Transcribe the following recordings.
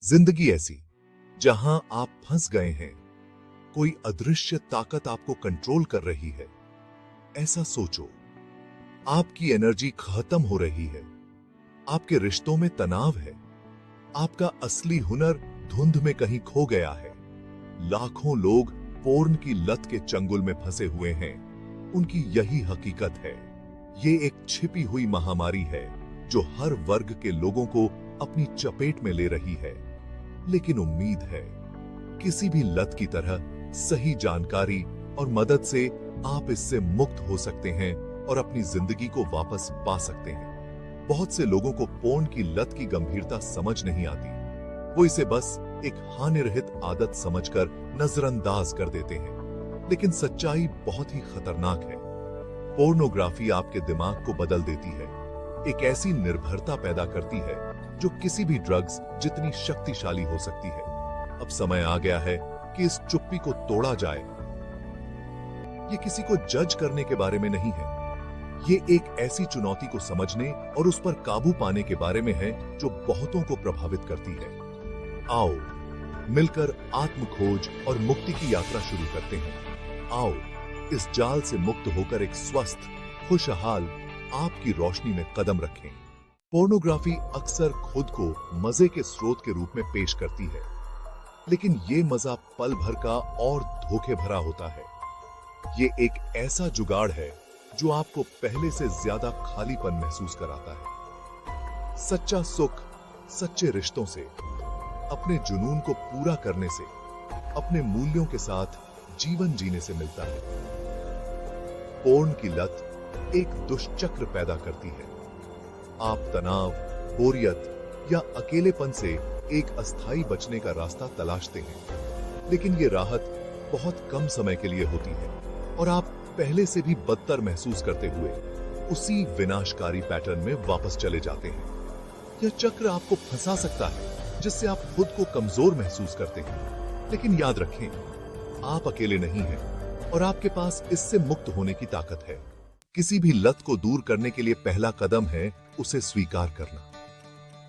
जिंदगी ऐसी जहां आप फंस गए हैं, कोई अदृश्य ताकत आपको कंट्रोल कर रही है। ऐसा सोचो, आपकी एनर्जी खत्म हो रही है, आपके रिश्तों में तनाव है, आपका असली हुनर धुंध में कहीं खो गया है। लाखों लोग पोर्न की लत के चंगुल में फंसे हुए हैं। उनकी यही हकीकत है। ये एक छिपी हुई महामारी है जो हर वर्ग के लोगों को अपनी चपेट में ले रही है। लेकिन उम्मीद है, किसी भी लत की तरह सही जानकारी और मदद से आप इससे मुक्त हो सकते हैं और अपनी जिंदगी को वापस पा सकते हैं। बहुत से लोगों को पोर्न की लत की गंभीरता समझ नहीं आती। वो इसे बस एक हानिरहित आदत समझकर नजरअंदाज कर देते हैं। लेकिन सच्चाई बहुत ही खतरनाक है। पोर्नोग्राफी आपके दिमाग को बदल देती है, एक ऐसी निर्भरता पैदा करती है जो किसी भी ड्रग्स जितनी शक्तिशाली हो सकती है। अब समय आ गया है कि इस चुप्पी को तोड़ा जाए। ये किसी को जज करने के बारे में नहीं है। ये एक ऐसी चुनौती को समझने और उस पर काबू पाने के बारे में है जो बहुतों को प्रभावित करती है। आओ मिलकर आत्म खोज और मुक्ति की यात्रा शुरू करते हैं। आओ इस जाल से मुक्त होकर एक स्वस्थ, खुशहाल आपकी रोशनी में कदम रखें। पोर्नोग्राफी अक्सर खुद को मजे के स्रोत के रूप में पेश करती है, लेकिन ये मजा पल भर का और धोखे भरा होता है। ये एक ऐसा जुगाड़ है जो आपको पहले से ज्यादा खालीपन महसूस कराता है। सच्चा सुख सच्चे रिश्तों से, अपने जुनून को पूरा करने से, अपने मूल्यों के साथ जीवन जीने से मिलता है। पोर्न की लत एक दुष्चक्र पैदा करती है। आप तनाव, बोरियत या अकेलेपन से एक अस्थायी बचने का रास्ता तलाशते हैं, लेकिन ये राहत बहुत कम समय के लिए होती है और आप पहले से भी बदतर महसूस करते हुए उसी विनाशकारी पैटर्न में वापस चले जाते हैं। यह चक्र आपको फंसा सकता है, जिससे आप खुद को कमजोर महसूस करते हैं। लेकिन याद रखें, आप अकेले नहीं हैं और आपके पास इससे मुक्त होने की ताकत है। किसी भी लत को दूर करने के लिए पहला कदम है उसे स्वीकार करना।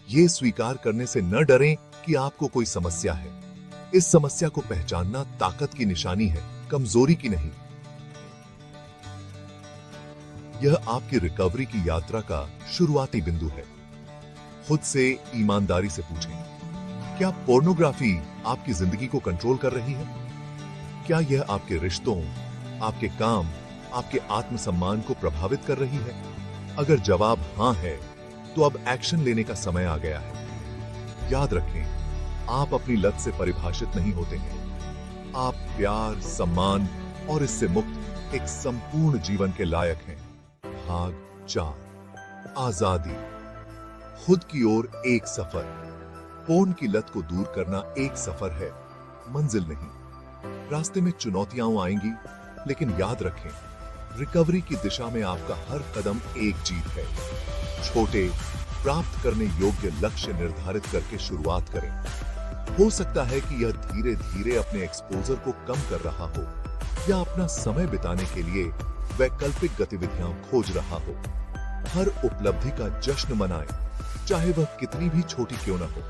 ये स्वीकार करने से न डरें कि आपको कोई समस्या है। इस समस्या को पहचानना ताकत की निशानी है, कमजोरी की नहीं। यह आपकी रिकवरी की यात्रा का शुरुआती बिंदु है। खुद से ईमानदारी से पूछें, क्या पोर्नोग्राफी आपकी जिंदगी को कंट्रोल कर रही है? क्या यह आपके रिश्तों, आपके काम, आपके आत्मसम्मान को प्रभावित कर रही है? अगर जवाब हां है, तो अब एक्शन लेने का समय आ गया है। याद रखें, आप अपनी लत से परिभाषित नहीं होते हैं। आप प्यार, सम्मान और इससे मुक्त एक संपूर्ण जीवन के लायक हैं। भाग 4, आजादी। खुद की ओर एक सफर। पोर्न की लत को दूर करना एक सफर है, मंजिल नहीं। रास्ते में चुनौतियां आएंगी, लेकिन याद रखें, रिकवरी की दिशा में आपका हर कदम एक जीत है। छोटे, प्राप्त करने योग्य लक्ष्य निर्धारित करके शुरुआत करें। हो सकता है कि यह धीरे धीरे अपने एक्सपोजर को कम कर रहा हो या अपना समय बिताने के लिए वैकल्पिक गतिविधियां खोज रहा हो। हर उपलब्धि का जश्न मनाएं, चाहे वह कितनी भी छोटी क्यों न हो।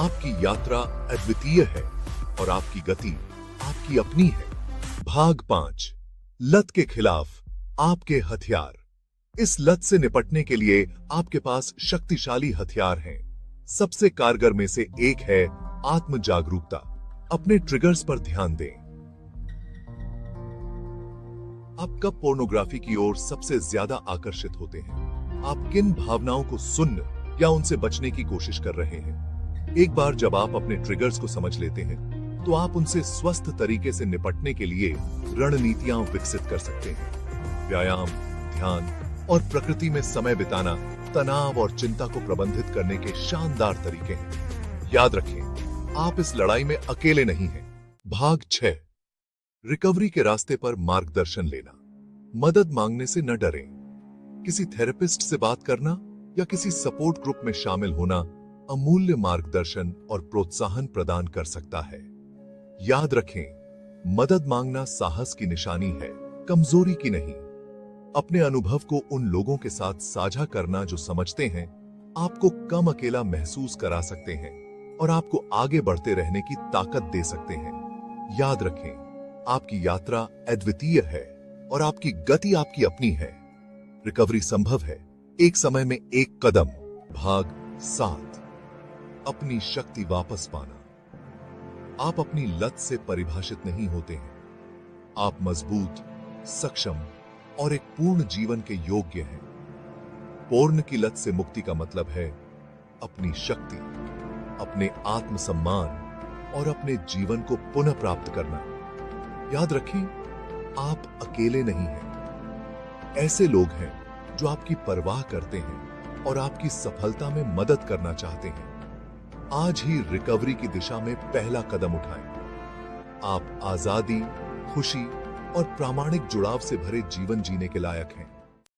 आपकी यात्रा अद्वितीय है और आपकी गति आपकी अपनी है। भाग 5, लत के खिलाफ आपके हथियार। इस लत से निपटने के लिए आपके पास शक्तिशाली हथियार हैं। सबसे कारगर में से एक है आत्म जागरूकता। अपने ट्रिगर्स पर ध्यान दें। आप कब पोर्नोग्राफी की ओर सबसे ज्यादा आकर्षित होते हैं? आप किन भावनाओं को सुनने या उनसे बचने की कोशिश कर रहे हैं? एक बार जब आप अपने ट्रिगर्स को समझ लेते हैं, तो आप उनसे स्वस्थ तरीके से निपटने के लिए रणनीतियां विकसित कर सकते हैं। व्यायाम, ध्यान और प्रकृति में समय बिताना तनाव और चिंता को प्रबंधित करने के शानदार तरीके हैं। याद रखें, आप इस लड़ाई में अकेले नहीं हैं। भाग 6, रिकवरी के रास्ते पर मार्गदर्शन लेना। मदद मांगने से न डरें। किसी थेरेपिस्ट से बात करना या किसी सपोर्ट ग्रुप में शामिल होना अमूल्य मार्गदर्शन और प्रोत्साहन प्रदान कर सकता है। याद रखें, मदद मांगना साहस की निशानी है, कमजोरी की नहीं। अपने अनुभव को उन लोगों के साथ साझा करना जो समझते हैं, आपको कम अकेला महसूस करा सकते हैं। और आपको आगे बढ़ते रहने की ताकत दे सकते हैं। याद रखें, आपकी यात्रा अद्वितीय है और आपकी गति आपकी अपनी है। रिकवरी संभव है, एक समय में एक कदम। भाग 7, अपनी शक्ति वापस पाना। आप अपनी लत से परिभाषित नहीं होते हैं। आप मजबूत, सक्षम और एक पूर्ण जीवन के योग्य हैं। पूर्ण की लत से मुक्ति का मतलब है अपनी शक्ति, अपने आत्मसम्मान और अपने जीवन को पुनः प्राप्त करना। याद रखें, आप अकेले नहीं हैं। ऐसे लोग हैं जो आपकी परवाह करते हैं और आपकी सफलता में मदद करना चाहते हैं। आज ही रिकवरी की दिशा में पहला कदम उठाएं। आप आजादी, खुशी और प्रामाणिक जुड़ाव से भरे जीवन जीने के लायक हैं।